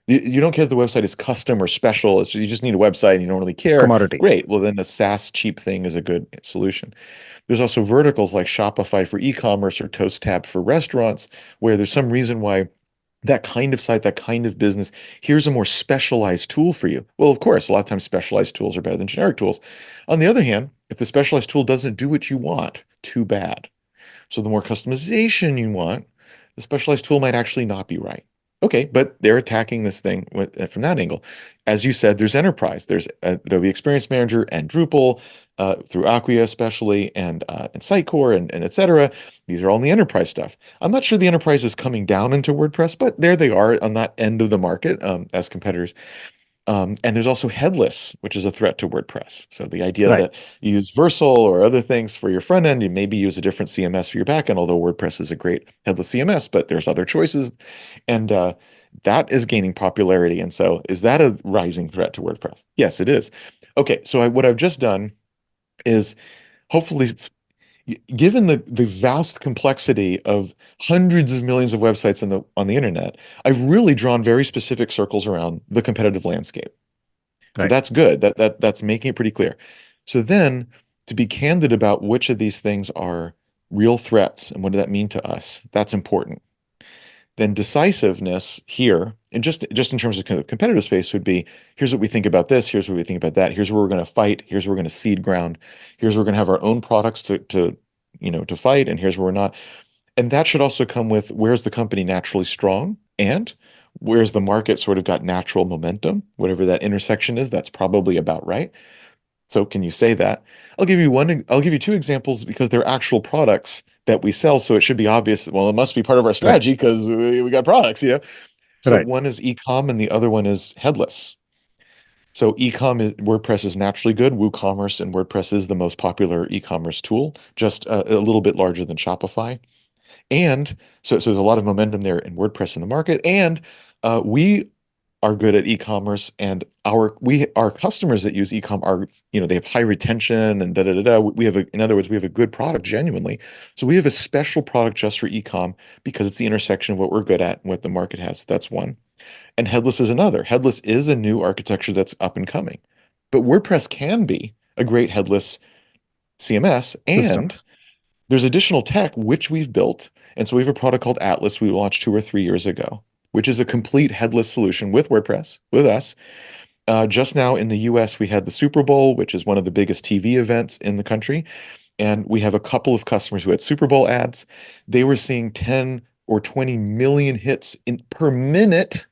you don't care if the website is custom or special. You just need a website and you don't really care. Commodity. Great. Well, then a SaaS cheap thing is a good solution. There's also verticals like Shopify for e-commerce or Toast Tab for restaurants, where there's some reason why that kind of site, that kind of business, here's a more specialized tool for you. Well, of course, a lot of times specialized tools are better than generic tools. On the other hand, if the specialized tool doesn't do what you want, too bad. So the more customization you want, the specialized tool might actually not be right. Okay, but they're attacking this thing from that angle. As you said, there's enterprise. There's Adobe Experience Manager and Drupal through Acquia especially, and Sitecore and et cetera. These are all in the enterprise stuff. I'm not sure the enterprise is coming down into WordPress, but there they are on that end of the market as competitors. And there's also headless, which is a threat to WordPress. So the idea Right. that you use Versal or other things for your front end, you maybe use a different CMS for your back end, although WordPress is a great headless CMS, but there's other choices. And that is gaining popularity. And so is that a rising threat to WordPress? Yes, it is. Okay, so what I've just done is hopefully Given the vast complexity of hundreds of millions of websites on the internet, I've really drawn very specific circles around the competitive landscape. So Right. that's good. That's making it pretty clear. So then to be candid about which of these things are real threats and what does that mean to us, that's important. Then decisiveness here, and just in terms of kind of competitive space, would be here's what we think about this, here's what we think about that, here's where we're going to fight, here's where we're going to seed ground, here's where we're going to have our own products to fight, and here's where we're not. And that should also come with where's the company naturally strong and where's the market sort of got natural momentum, whatever that intersection is, that's probably about right. So can you say that? I'll give you two examples because they're actual products that we sell. So it should be obvious. Well, it must be part of our Right. strategy because we got products. So Right. one is ecom and the other one is headless. So WordPress is naturally good. WooCommerce and WordPress is the most popular e-commerce tool, just a little bit larger than Shopify. And so there's a lot of momentum there in WordPress in the market. And we are good at e-commerce, and our customers that use e-com are, they have high retention and da da da da. In other words, we have a good product genuinely. So we have a special product just for e-com because it's the intersection of what we're good at and what the market has. That's one. And headless is another. Headless is a new architecture that's up and coming. But WordPress can be a great headless CMS, System. and there's additional tech which we've built. And so we have a product called Atlas we launched 2 or 3 years ago, which is a complete headless solution with WordPress, with us. Just now in the US, we had the Super Bowl, which is one of the biggest TV events in the country. And we have a couple of customers who had Super Bowl ads. They were seeing 10 or 20 million hits per minute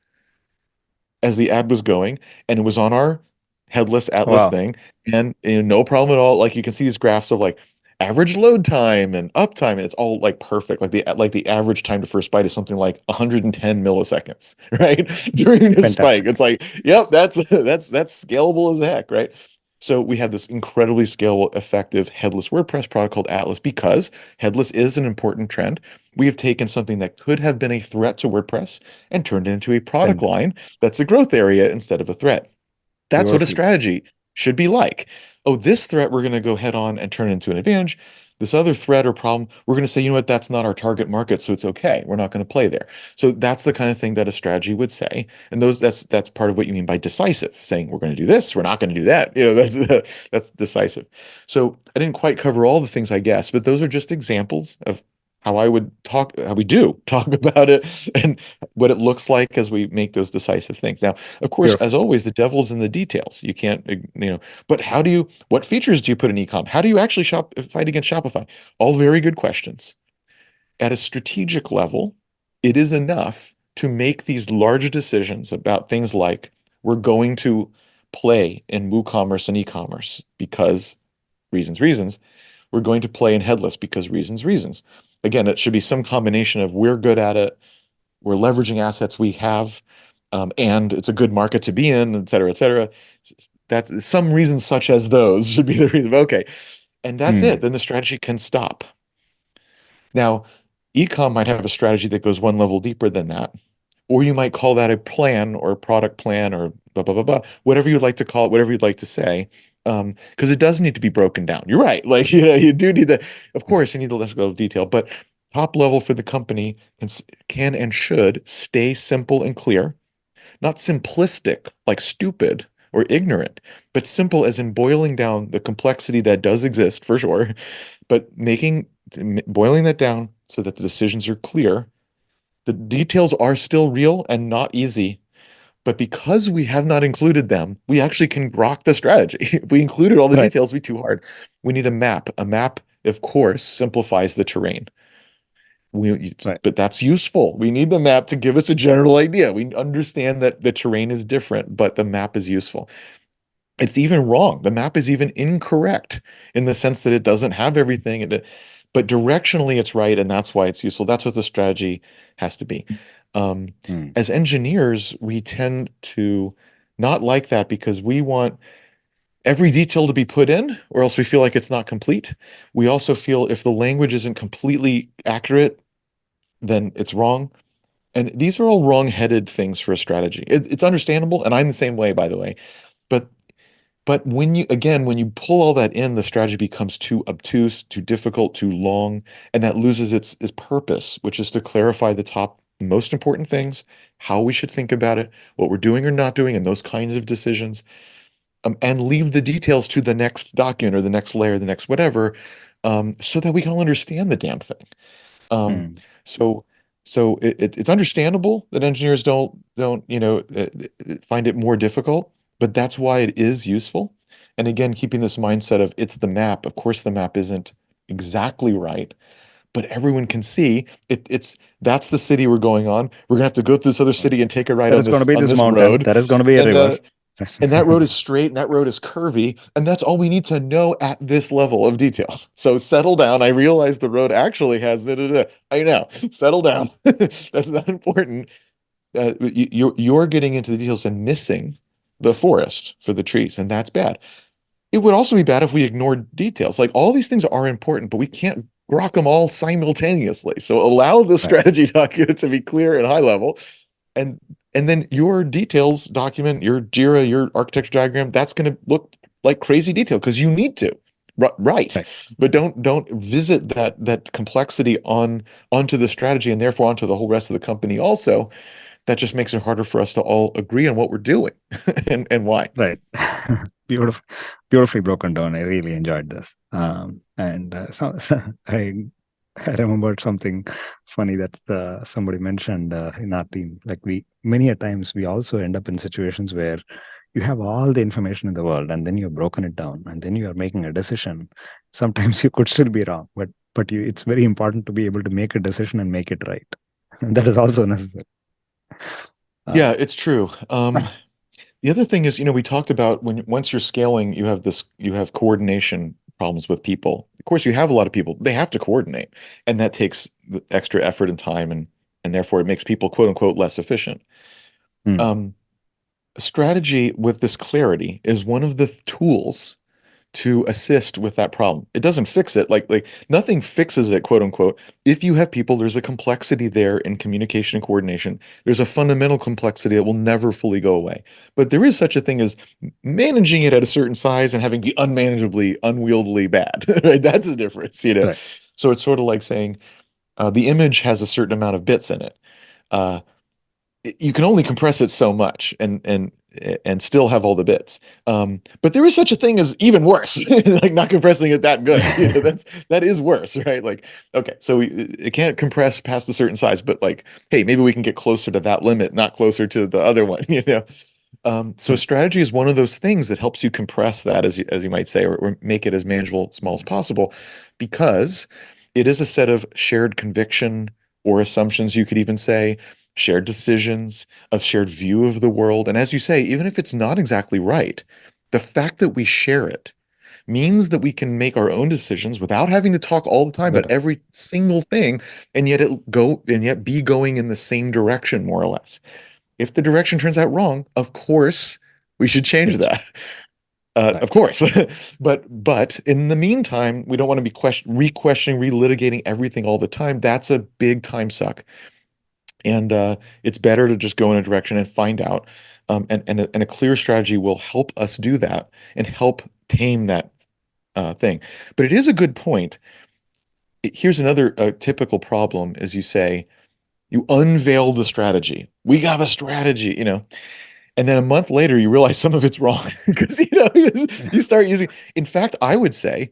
as the ad was going, and it was on our headless Atlas Wow. thing, and no problem at all. Like you can see these graphs of like average load time and uptime, and it's all like perfect. Like the average time to first byte is something like 110 milliseconds, right? During the spike. Fantastic. It's like, yep, that's scalable as heck, right? So we have this incredibly scalable, effective headless WordPress product called Atlas because headless is an important trend. We have taken something that could have been a threat to WordPress and turned it into a product And line that's a growth area instead of a threat. That's what a beautifully put. strategy should be like. Oh, this threat we're going to go head on and turn it into an advantage. This other threat or problem, we're going to say, you know what, that's not our target market, so it's okay. We're not going to play there. So that's the kind of thing that a strategy would say. And that's part of what you mean by decisive, saying we're going to do this, we're not going to do that. That's decisive. So I didn't quite cover all the things, I guess, but those are just examples of how we do talk about it and what it looks like as we make those decisive things. Now, of course, Beautiful. as always, the devil's in the details. You can't, but what features do you put in ecom? How do you actually fight against Shopify? All very good questions. At a strategic level, it is enough to make these large decisions about things like we're going to play in WooCommerce and e-commerce because reasons. We're going to play in headless because reasons. Again, it should be some combination of we're good at it, we're leveraging assets we have, and it's a good market to be in, et cetera, et cetera. That's some reasons such as those should be the reason. Okay. And that's it. Hmm. Then the strategy can stop. Now, ecom might have a strategy that goes one level deeper than that. Or you might call that a plan or a product plan or blah, blah, blah, blah, whatever you'd like to call it, whatever you'd like to say. Because it does need to be broken down. You're right. Like, you do need that. Of course, you need the level of detail, but top level for the company can and should stay simple and clear, not simplistic, like stupid or ignorant, but simple as in boiling down the complexity that does exist for sure, but boiling that down so that the decisions are clear. The details are still real and not easy, but because we have not included them, we actually can rock the strategy. If we included all the Right. details, it'd be too hard. We need a map. A map, of course, simplifies the terrain. Right. But that's useful. We need the map to give us a general idea. We understand that the terrain is different, but the map is useful. It's even wrong. The map is even incorrect in the sense that it doesn't have everything. But directionally, it's right, and that's why it's useful. That's what the strategy has to be. Um, Hmm. as engineers, we tend to not like that because we want every detail to be put in, or else we feel like it's not complete. We also feel if the language isn't completely accurate, then it's wrong. And these are all wrong-headed things for a strategy. It's understandable, and I'm the same way, by the way. But But when you pull all that in, the strategy becomes too obtuse, too difficult, too long, and that loses its purpose, which is to clarify the top most important things, how we should think about it, what we're doing or not doing, and those kinds of decisions, and leave the details to the next document or the next layer, the next whatever, so that we can all understand the damn thing. Um, Hmm. so it's understandable that engineers don't find it more difficult, but that's why it is useful. And again, keeping this mindset of it's the map. Of course, the map isn't exactly right, but everyone can see it's that's the city we're going on. We're gonna have to go through this other Right. city and take a right There is going to be on this this mountain. road, There is going to be a and river. that road is straight and that road is curvy, and that's all we need to know at this level of detail. So settle down. I realize the road actually has da, da, da. I know. Settle down. That's not important. You're getting into the details and missing the forest for the trees, and that's bad. It would also be bad if we ignored details. Like all these things are important, but we can't grok them all simultaneously. So allow the Right. strategy document to be clear and high level, and and then your details document, your JIRA, your architecture diagram, that's going to look like crazy detail because you need to. Right. Right. But don't visit that complexity onto the strategy and therefore onto the whole rest of the company also. That just makes it harder for us to all agree on what we're doing and why. Right. Beautiful, beautifully broken down. I really enjoyed this. And I I remembered something funny that somebody mentioned in our team. Like we many a times we also end up in situations where you have all the information in the world, and then you've broken it down, and then you are making a decision. Sometimes you could still be wrong, but it's very important to be able to make a decision and make it right. And that is also necessary. Uh, Yeah, it's true. The other thing is, we talked about once you're scaling, you have coordination problems with people. Of course, you have a lot of people. They have to coordinate, and that takes the extra effort and time, and therefore it makes people quote unquote less efficient. hmm, Um, Strategy with this clarity is one of the tools to assist with that problem. It doesn't fix it, like nothing fixes it, quote unquote. If you have people, there's a complexity there in communication and coordination. There's a fundamental complexity that will never fully go away. But there is such a thing as managing it at a certain size and having it be unmanageably, unwieldily bad. Right? That's the difference. right, So it's sort of like saying the image has a certain amount of bits in it. Uh, you can only compress it so much and still have all the bits. But there is such a thing as even worse, like not compressing it that good. That is worse, right? Like, okay, so it can't compress past a certain size, but like, hey, maybe we can get closer to that limit, not closer to the other one. So right, strategy is one of those things that helps you compress that, as you might say, or make it as manageable, small as possible, because it is a set of shared conviction or assumptions, you could even say, shared decisions, of shared view of the world. And as you say, even if it's not exactly right, the fact that we share it means that we can make our own decisions without having to talk all the time about better. every single thing, and yet be going in the same direction, more or less. If the direction turns out wrong, of course, we should change Change. that. Right. Of course, but in the meantime, we don't want to be re-questioning, relitigating everything all the time. That's a big time suck, and it's better to just go in a direction and find out. And a clear strategy will help us do that and help tame that thing. But it is a good point. Here's another typical problem: as you say, you unveil the strategy. We got a strategy. And then a month later, you realize some of it's wrong because you start using. In fact, I would say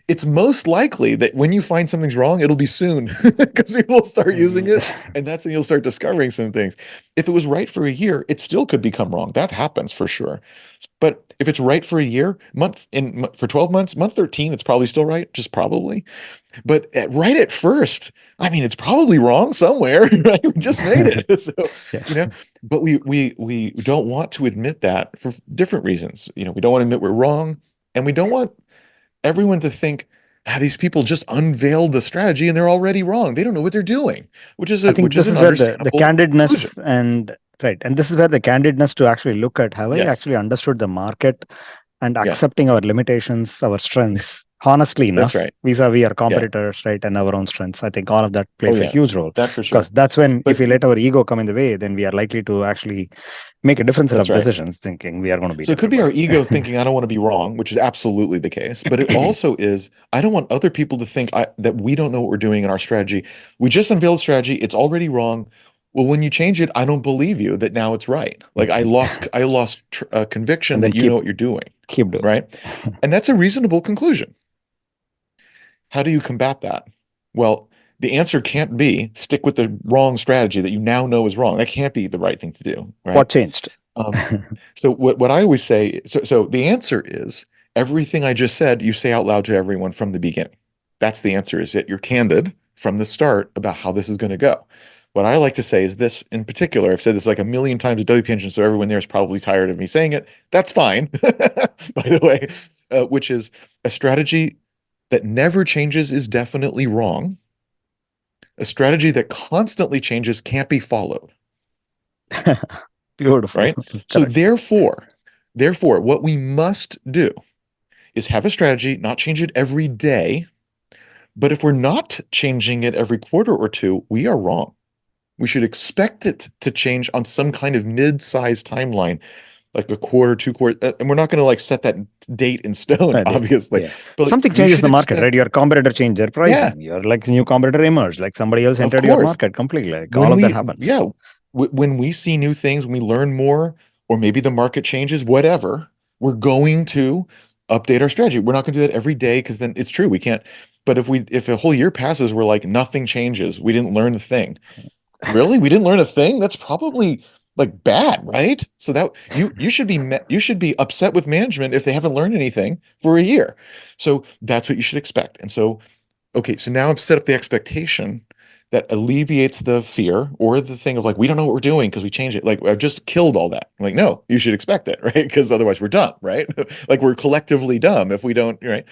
it's most likely that when you find something's wrong, it'll be soon because people will start using it, and that's when you'll start discovering some things. If it was right for a year, it still could become wrong. That happens for sure. But if it's right for a year, for 12 months, month 13, it's probably still right, just probably. But right at first, I mean, it's probably wrong somewhere, right? We just made it. So, Yeah. you know, but we don't want to admit that for different reasons. We don't want to admit we're wrong, and we don't want everyone to think, these people just unveiled the strategy and they're already wrong. They don't know what they're doing, which is I a think which is this an is where the understandable candidness conclusion. and right, and this is where the candidness to actually look at have I Yes. actually understood the market and Yeah. accepting our limitations, our strengths, honestly That's enough right. vis-a-vis our Yeah. competitors, right, and our own strengths. I think all of that Oh plays a yeah. huge role, That for because sure. that's when, if But we let our ego come in the way, then we are likely to actually make a different set that's of right. decisions, thinking we are going to beat So it could be our everybody. ego thinking I don't want to be wrong, which is absolutely the case. But it also is I don't want other people to think that we don't know what we're doing in our strategy. We just unveiled a strategy. It's already wrong. Well, when you change it, I don't believe you that now it's right. Like I lost conviction And then that you know what you're doing, keep doing right? And that's a reasonable conclusion. How do you combat that? Well, the answer can't be stick with the wrong strategy that you now know is wrong. That can't be the right thing to do, right? what changed. Um, so what I always say, so the answer is everything I just said, you say out loud to everyone from the beginning. That's the answer, is that you're candid from the start about how this is going to go. What I like to say is this in particular. I've said this like a million times at WP Engine, so everyone there is probably tired of me saying it. That's fine, by the way, which is a strategy that never changes is definitely wrong. A strategy that constantly changes can't be followed, Beautiful. right? So Correct. therefore, what we must do is have a strategy, not change it every day. But if we're not changing it every quarter or two, we are wrong. We should expect it to change on some kind of mid-sized timeline, like a quarter, 2 quarters. And we're not going to like set that date in stone, I did. obviously. Yeah. But like, Something we changes in should the market, right? expect Your it. competitor changed their Yeah, pricing. Your like new competitor emerged, like somebody else of entered your course. market completely. Like all When of that we, happens. yeah, when we see new things, when we learn more, or maybe the market changes, whatever, we're going to update our strategy. We're not going to do that every day because then it's true we can't. But if a whole year passes, we're like nothing changes. We didn't learn a thing. Really? We didn't learn a thing? That's probably like bad, right? So that you should be upset with management if they haven't learned anything for a year. So that's what you should expect. And so okay, so now I've set up the expectation that alleviates the fear or the thing of like, we don't know what we're doing because we changed it. Like, I've just killed all that. I'm like, no, you should expect it, right? Because otherwise we're dumb, right? Like, we're collectively dumb if we don't, right?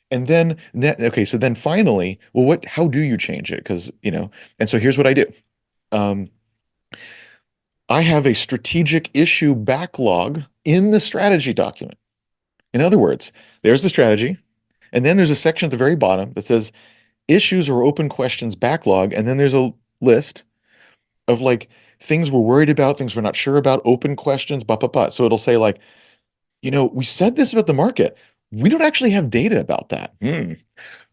And then, okay, so then finally, well, how do you change it? Because, and so here's what I do. Um, I have a strategic issue backlog in the strategy document. In other words, there's the strategy, and then there's a section at the very bottom that says issues or open questions backlog, and then there's a list of like things we're worried about, things we're not sure about, open questions, blah, blah, blah. So it'll say like, we said this about the market. We don't actually have data about that. Hmm.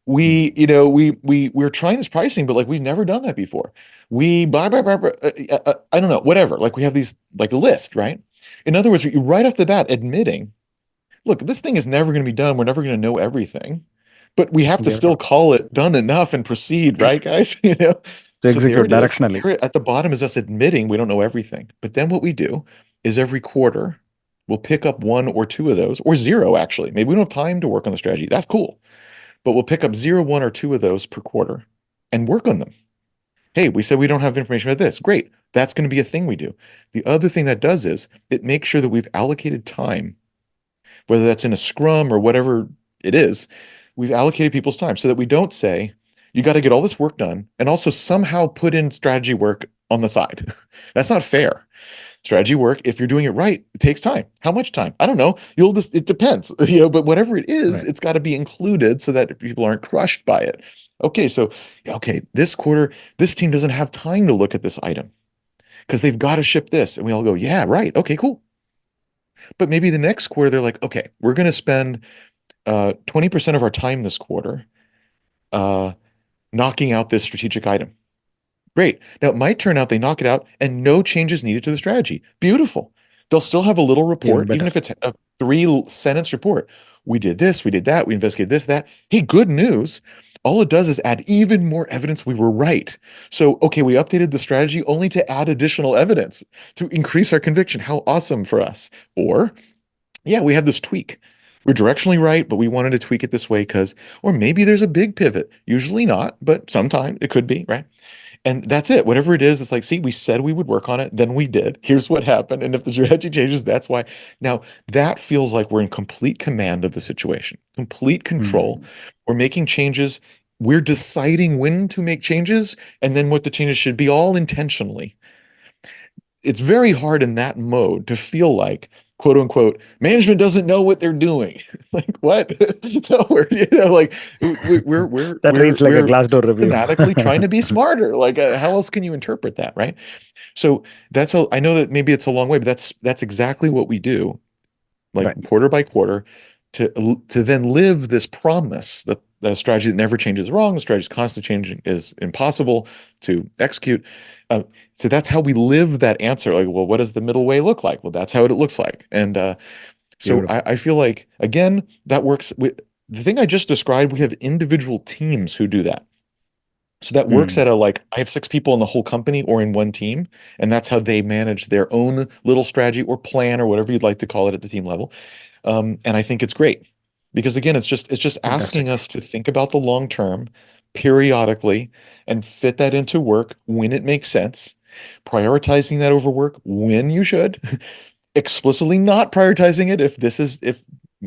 We're trying this pricing, but like we've never done that before. We blah, blah, blah, blah, I don't know, whatever. Like we have these like a list, right? In other words, you right off the bat admitting, look, this thing is never going to be done. We're never going to know everything, but we have to You're still call it done enough and proceed, right, guys? to So there execute it is. directionally. There at the bottom is us admitting we don't know everything. But then what we do is every quarter we'll pick up one or two of those, or zero actually. Maybe we don't have time to work on the strategy. That's cool. But we'll pick up zero, one, or two of those per quarter and work on them. Hey, we said we don't have information about this. Great. That's going to be a thing we do. The other thing that does is it makes sure that we've allocated time, whether that's in a scrum or whatever it is, we've allocated people's time so that we don't say, you got to get all this work done and also somehow put in strategy work on the side. That's not fair. Strategy work, if you're doing it right, it takes time. How much time? I don't know. It depends, but whatever it is, Right. it's got to be included so that people aren't crushed by it. Okay, this quarter, this team doesn't have time to look at this item because they've got to ship this. And we all go, yeah, right. Okay, cool. But maybe the next quarter, they're like, okay, we're going to spend 20% of our time this quarter uh, knocking out this strategic item. Great. Now, it might turn out they knock it out and no changes needed to the strategy. Beautiful. They'll still have a little Even report, even better. if it's a 3 sentence report. We did this, we did that, we investigated this, that. Hey, good news. All it does is add even more evidence we were right. So, okay, we updated the strategy only to add additional evidence to increase our conviction. How awesome for us. Or yeah, we had this tweak. We're directionally right, but we wanted to tweak it this way because, or maybe there's a big pivot. Usually not, but sometimes it could be, right? And that's it. Whatever it is, it's like, see, we said we would work on it, then we did. Here's what happened. And if the strategy changes, that's why. Now, that feels like we're in complete command of the situation, complete control. Hmm. We're making changes. We're deciding when to make changes and then what the changes should be all intentionally. It's very hard in that mode to feel like quote unquote, management doesn't know what they're doing. Like what? No, like That reads like a we're Glassdoor review. systematically trying to be smarter. Like how else can you interpret that, right? So I know that maybe it's a long way, but that's exactly what we do, like Right. quarter by quarter, to then live this promise that the strategy that never changes is wrong, the strategy is constantly changing is impossible to execute. So that's how we live that answer. Like, well, what does the middle way look like? Well, that's how it looks like. And so Beautiful. I feel like, again, that works with the thing I just described. We have individual teams who do that. So that works Mm. at like, I have 6 people in the whole company or in one team, and that's how they manage their own little strategy or plan or whatever you'd like to call it at the team level. And I think it's great because again, it's just asking Fantastic. us to think about the long term periodically and fit that into work when it makes sense, prioritizing that over work when you should, explicitly not prioritizing it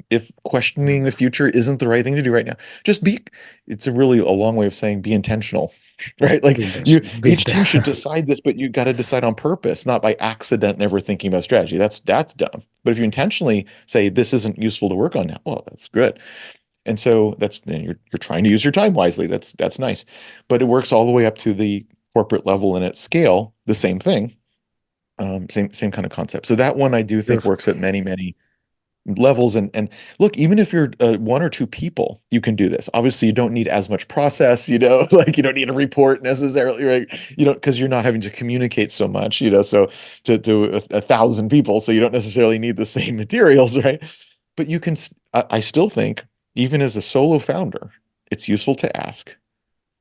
if questioning the future isn't the right thing to do right now. Just be, it's a really a long way of saying be intentional, right? Like Be you, intentional. Be each team should intentional. decide this, but you got to decide on purpose, not by accident, never thinking about strategy. That's dumb. But if you intentionally say this isn't useful to work on now, well, that's good. And so you're trying to use your time wisely. That's nice. But it works all the way up to the corporate level and at scale, the same thing. Same kind of concept. So that one I do think Beautiful. works at many levels. And look, even if you're 1 or 2 people, you can do this. Obviously, you don't need as much process, like you don't need a report necessarily, right? You don't, because you're not having to communicate so much, so to 1,000 people, so you don't necessarily need the same materials, right? But you can, I still think, even as a solo founder, it's useful to ask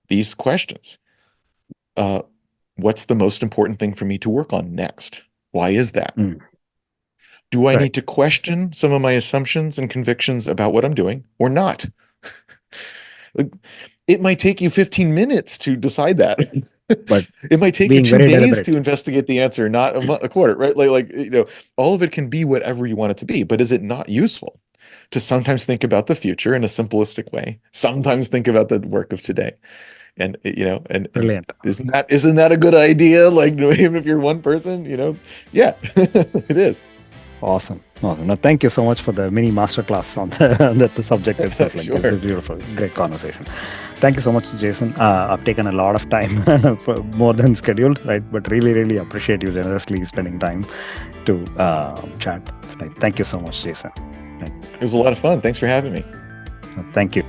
these questions. Uh, what's the most important thing for me to work on next? Why is that? Mm. Do I Right. need to question some of my assumptions and convictions about what I'm doing or not? Like, it might take you 15 minutes to decide that. But It might take you being 2 days very to investigate the answer, not a quarter, right? All of it can be whatever you want it to be, but is it not useful to sometimes think about the future in a simplistic way, sometimes think about the work of today? And and brilliant. isn't that a good idea? Like even if you're one person, yeah, it is. Awesome. Awesome. Now, thank you so much for the mini masterclass on the subject itself. Like, this Sure. is beautiful. Great conversation. Thank you so much, Jason. I've taken a lot of time for more than scheduled, right? But really, really appreciate you generously spending time to chat. Like, thank you so much, Jason. Right. It was a lot of fun. Thanks for having me. Thank you.